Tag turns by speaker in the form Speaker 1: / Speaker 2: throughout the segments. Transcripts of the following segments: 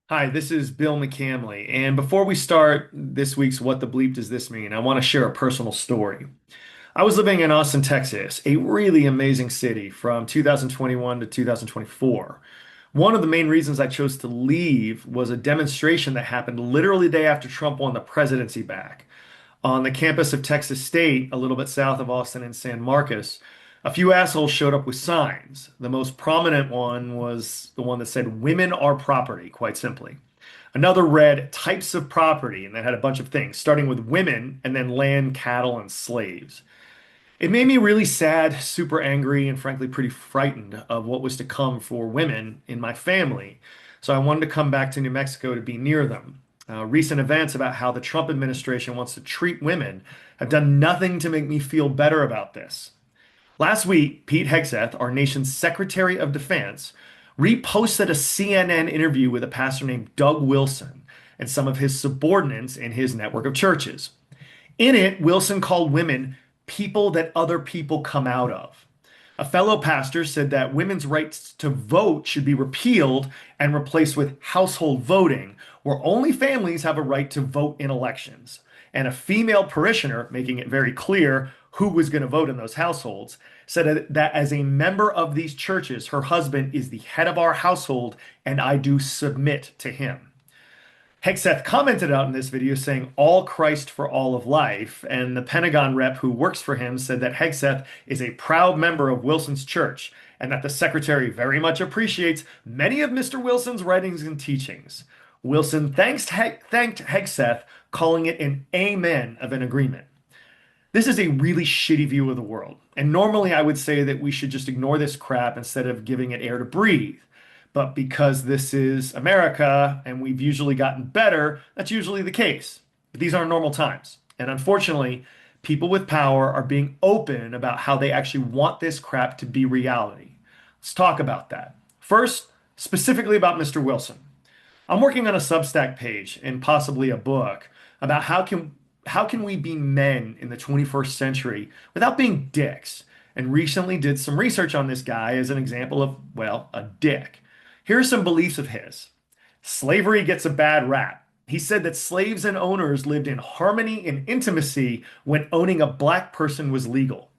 Speaker 1: Hi, this is Bill McCamley. And before we start this week's What the Bleep Does This Mean, I want to share a personal story. I was living in Austin, Texas, a really amazing city from 2021 to 2024. One of the main reasons I chose to leave was a demonstration that happened literally the day after Trump won the presidency back. On the campus of Texas State, a little bit south of Austin in San Marcos, a few assholes showed up with signs. The most prominent one was the one that said, "Women are property," quite simply. Another read, "Types of property," and that had a bunch of things, starting with women and then land, cattle, and slaves. It made me really sad, super angry, and frankly pretty frightened of what was to come for women in my family. So I wanted to come back to New Mexico to be near them. Recent events about how the Trump administration wants to treat women have done nothing to make me feel better about this. Last week, Pete Hegseth, our nation's Secretary of Defense, reposted a CNN interview with a pastor named Doug Wilson and some of his subordinates in his network of churches. In it, Wilson called women people that other people come out of. A fellow pastor said that women's rights to vote should be repealed and replaced with household voting, where only families have a right to vote in elections. And a female parishioner, making it very clear who was going to vote in those households, said that as a member of these churches, her husband is the head of our household and I do submit to him. Hegseth commented out in this video saying all Christ for all of life, and the Pentagon rep who works for him said that Hegseth is a proud member of Wilson's church and that the secretary very much appreciates many of Mr. Wilson's writings and teachings. Wilson thanked Hegseth, calling it an amen of an agreement. This is a really shitty view of the world, and normally I would say that we should just ignore this crap instead of giving it air to breathe. But because this is America and we've usually gotten better, that's usually the case. But these aren't normal times. And unfortunately, people with power are being open about how they actually want this crap to be reality. Let's talk about that. First, specifically about Mr. Wilson. I'm working on a Substack page and possibly a book about how can we be men in the 21st century without being dicks, and recently did some research on this guy as an example of, well, a dick. Here are some beliefs of his. Slavery gets a bad rap. He said that slaves and owners lived in harmony and intimacy when owning a black person was legal.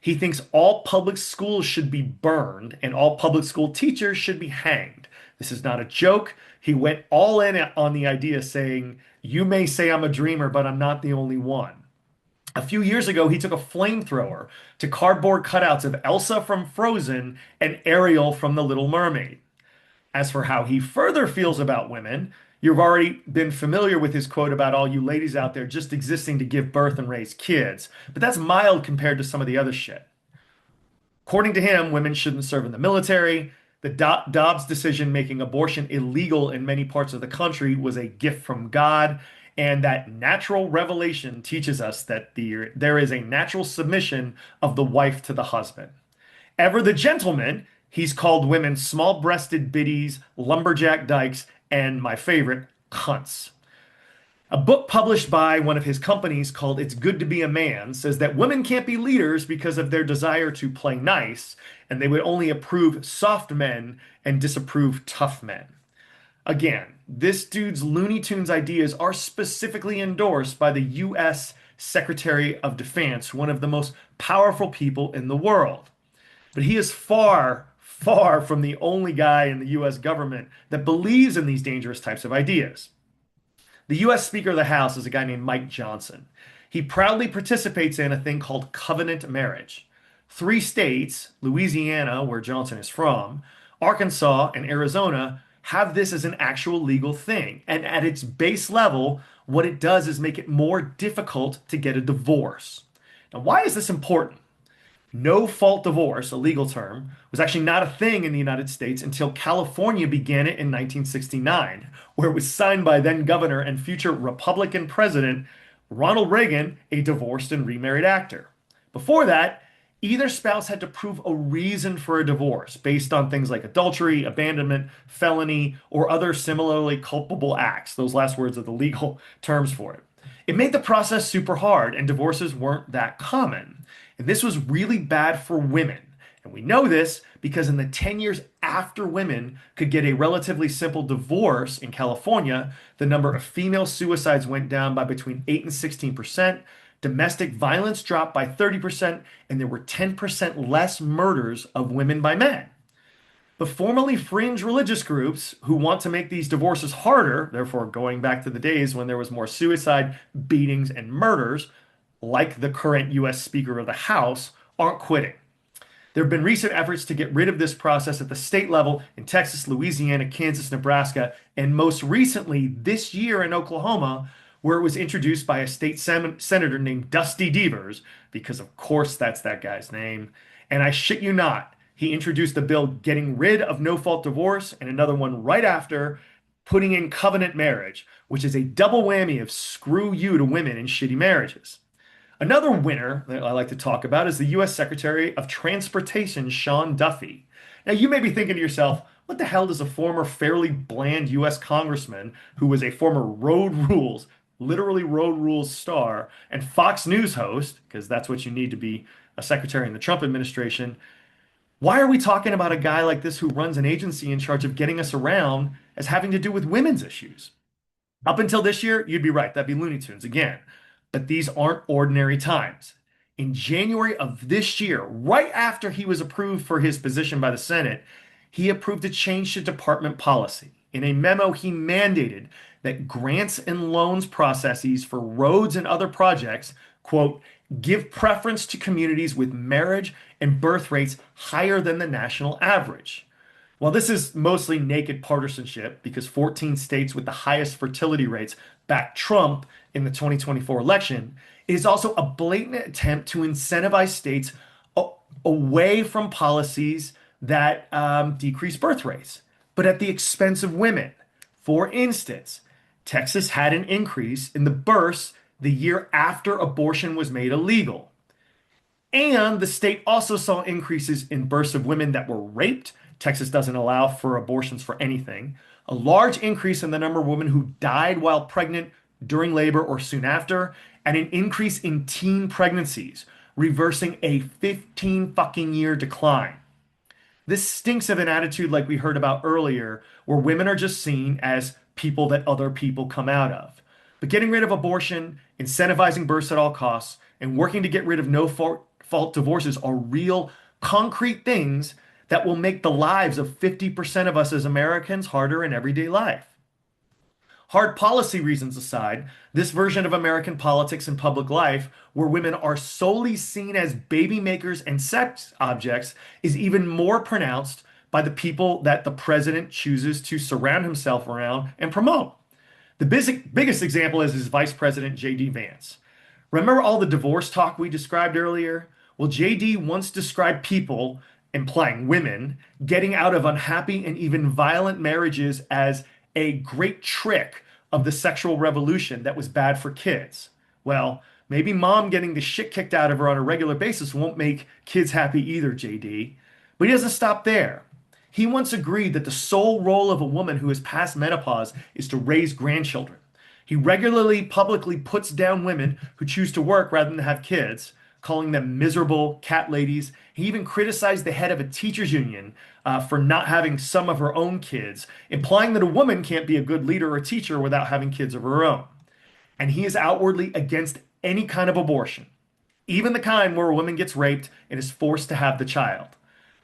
Speaker 1: He thinks all public schools should be burned and all public school teachers should be hanged. This is not a joke. He went all in on the idea, saying, "You may say I'm a dreamer, but I'm not the only one." A few years ago, he took a flamethrower to cardboard cutouts of Elsa from Frozen and Ariel from The Little Mermaid. As for how he further feels about women, you've already been familiar with his quote about all you ladies out there just existing to give birth and raise kids, but that's mild compared to some of the other shit. According to him, women shouldn't serve in the military. The Dobbs decision making abortion illegal in many parts of the country was a gift from God, and that natural revelation teaches us that there is a natural submission of the wife to the husband. Ever the gentleman, he's called women small breasted biddies, lumberjack dykes, and my favorite, cunts. A book published by one of his companies called It's Good to Be a Man says that women can't be leaders because of their desire to play nice, and they would only approve soft men and disapprove tough men. Again, this dude's Looney Tunes ideas are specifically endorsed by the U.S. Secretary of Defense, one of the most powerful people in the world. But he is far, far from the only guy in the U.S. government that believes in these dangerous types of ideas. The U.S. Speaker of the House is a guy named Mike Johnson. He proudly participates in a thing called covenant marriage. Three states, Louisiana, where Johnson is from, Arkansas, and Arizona, have this as an actual legal thing. And at its base level, what it does is make it more difficult to get a divorce. Now, why is this important? No fault divorce, a legal term, was actually not a thing in the United States until California began it in 1969, where it was signed by then governor and future Republican president Ronald Reagan, a divorced and remarried actor. Before that, either spouse had to prove a reason for a divorce based on things like adultery, abandonment, felony, or other similarly culpable acts. Those last words are the legal terms for it. It made the process super hard, and divorces weren't that common. And this was really bad for women. And we know this because in the 10 years after women could get a relatively simple divorce in California, the number of female suicides went down by between 8 and 16%. Domestic violence dropped by 30%, and there were 10% less murders of women by men. The formerly fringe religious groups who want to make these divorces harder, therefore going back to the days when there was more suicide, beatings, and murders, like the current US Speaker of the House, aren't quitting. There have been recent efforts to get rid of this process at the state level in Texas, Louisiana, Kansas, Nebraska, and most recently this year in Oklahoma, where it was introduced by a state senator named Dusty Devers, because of course that's that guy's name. And I shit you not, he introduced a bill getting rid of no fault divorce and another one right after, putting in covenant marriage, which is a double whammy of screw you to women in shitty marriages. Another winner that I like to talk about is the U.S. Secretary of Transportation, Sean Duffy. Now, you may be thinking to yourself, what the hell does a former fairly bland U.S. congressman who was a former Road Rules, literally Road Rules star, and Fox News host, because that's what you need to be a secretary in the Trump administration, why are we talking about a guy like this who runs an agency in charge of getting us around as having to do with women's issues? Up until this year, you'd be right. That'd be Looney Tunes again. But these aren't ordinary times. In January of this year, right after he was approved for his position by the Senate, he approved a change to department policy. In a memo, he mandated that grants and loans processes for roads and other projects, quote, give preference to communities with marriage and birth rates higher than the national average. While this is mostly naked partisanship because 14 states with the highest fertility rates backed Trump in the 2024 election, it is also a blatant attempt to incentivize states away from policies that decrease birth rates, but at the expense of women. For instance, Texas had an increase in the births the year after abortion was made illegal. And the state also saw increases in births of women that were raped. Texas doesn't allow for abortions for anything. A large increase in the number of women who died while pregnant, during labor, or soon after, and an increase in teen pregnancies, reversing a 15 fucking year decline. This stinks of an attitude like we heard about earlier, where women are just seen as people that other people come out of. But getting rid of abortion, incentivizing births at all costs, and working to get rid of no fault divorces are real, concrete things that will make the lives of 50% of us as Americans harder in everyday life. Hard policy reasons aside, this version of American politics and public life, where women are solely seen as baby makers and sex objects, is even more pronounced by the people that the president chooses to surround himself around and promote. The biggest example is his Vice President, J.D. Vance. Remember all the divorce talk we described earlier? Well, J.D. once described people, implying women, getting out of unhappy and even violent marriages as a great trick of the sexual revolution that was bad for kids. Well, maybe mom getting the shit kicked out of her on a regular basis won't make kids happy either, JD. But he doesn't stop there. He once agreed that the sole role of a woman who has passed menopause is to raise grandchildren. He regularly publicly puts down women who choose to work rather than have kids, calling them miserable cat ladies. He even criticized the head of a teachers union for not having some of her own kids, implying that a woman can't be a good leader or teacher without having kids of her own. And he is outwardly against any kind of abortion, even the kind where a woman gets raped and is forced to have the child.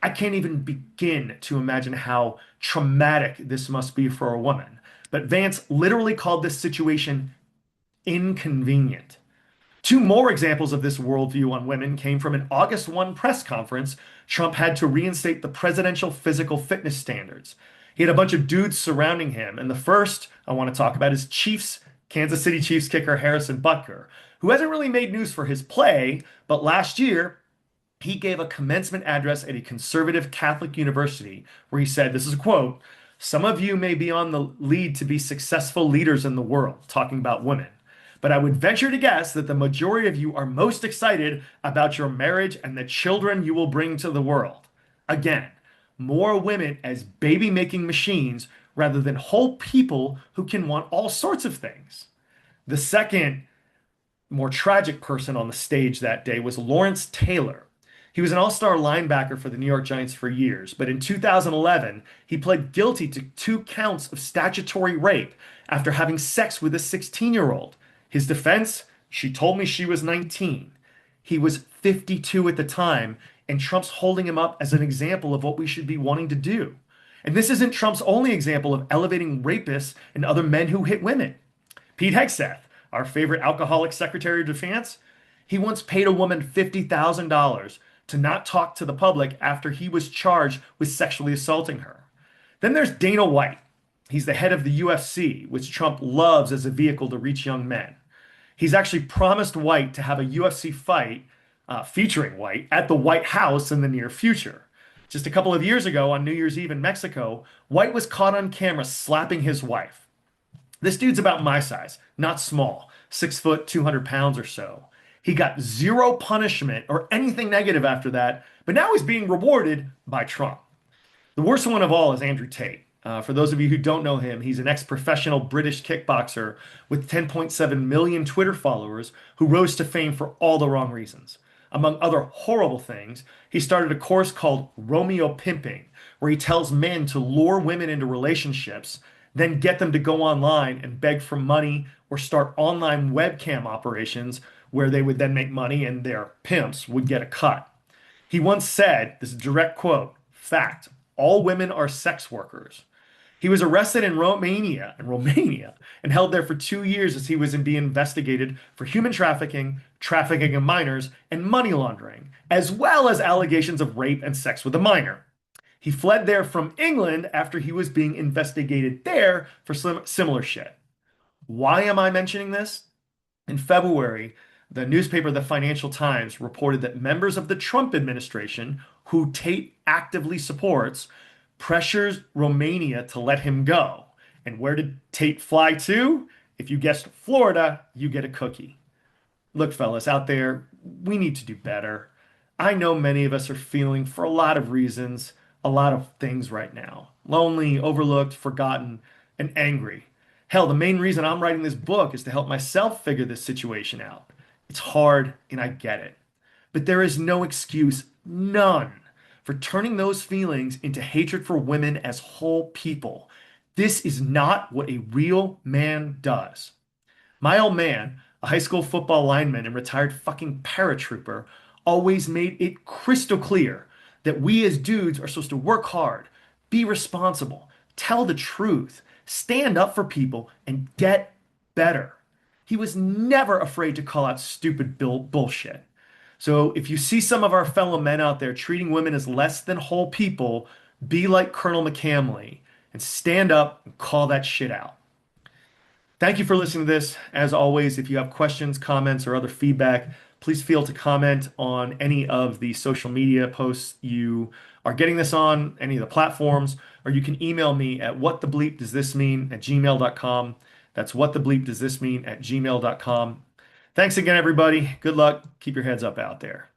Speaker 1: I can't even begin to imagine how traumatic this must be for a woman. But Vance literally called this situation inconvenient. Two more examples of this worldview on women came from an August 1 press conference. Trump had to reinstate the presidential physical fitness standards. He had a bunch of dudes surrounding him, and the first I want to talk about is Kansas City Chiefs kicker Harrison Butker, who hasn't really made news for his play, but last year he gave a commencement address at a conservative Catholic university where he said, this is a quote, "Some of you may be on the lead to be successful leaders in the world," talking about women. "But I would venture to guess that the majority of you are most excited about your marriage and the children you will bring to the world." Again, more women as baby-making machines rather than whole people who can want all sorts of things. The second, more tragic person on the stage that day was Lawrence Taylor. He was an all-star linebacker for the New York Giants for years, but in 2011, he pled guilty to 2 counts of statutory rape after having sex with a 16-year-old. His defense? She told me she was 19. He was 52 at the time, and Trump's holding him up as an example of what we should be wanting to do. And this isn't Trump's only example of elevating rapists and other men who hit women. Pete Hegseth, our favorite alcoholic Secretary of Defense, he once paid a woman $50,000 to not talk to the public after he was charged with sexually assaulting her. Then there's Dana White. He's the head of the UFC, which Trump loves as a vehicle to reach young men. He's actually promised White to have a UFC fight featuring White at the White House in the near future. Just a couple of years ago, on New Year's Eve in Mexico, White was caught on camera slapping his wife. This dude's about my size, not small, 6 foot, 200 pounds or so. He got zero punishment or anything negative after that, but now he's being rewarded by Trump. The worst one of all is Andrew Tate. For those of you who don't know him, he's an ex-professional British kickboxer with 10.7 million Twitter followers who rose to fame for all the wrong reasons. Among other horrible things, he started a course called Romeo Pimping, where he tells men to lure women into relationships, then get them to go online and beg for money or start online webcam operations where they would then make money and their pimps would get a cut. He once said, this is a direct quote, fact, all women are sex workers. He was arrested in Romania, and held there for 2 years as he was being investigated for human trafficking, trafficking of minors, and money laundering, as well as allegations of rape and sex with a minor. He fled there from England after he was being investigated there for similar shit. Why am I mentioning this? In February, the newspaper The Financial Times reported that members of the Trump administration, who Tate actively supports, pressures Romania to let him go. And where did Tate fly to? If you guessed Florida, you get a cookie. Look, fellas, out there, we need to do better. I know many of us are feeling, for a lot of reasons, a lot of things right now. Lonely, overlooked, forgotten, and angry. Hell, the main reason I'm writing this book is to help myself figure this situation out. It's hard, and I get it. But there is no excuse, none, for turning those feelings into hatred for women as whole people. This is not what a real man does. My old man, a high school football lineman and retired fucking paratrooper, always made it crystal clear that we as dudes are supposed to work hard, be responsible, tell the truth, stand up for people, and get better. He was never afraid to call out stupid bullshit. So if you see some of our fellow men out there treating women as less than whole people, be like Colonel McCamley and stand up and call that shit out. Thank you for listening to this. As always, if you have questions, comments, or other feedback, please feel to comment on any of the social media posts you are getting this on, any of the platforms, or you can email me at whatthebleepdoesthismean@gmail.com. That's whatthebleepdoesthismean@gmail.com. Thanks again, everybody. Good luck. Keep your heads up out there.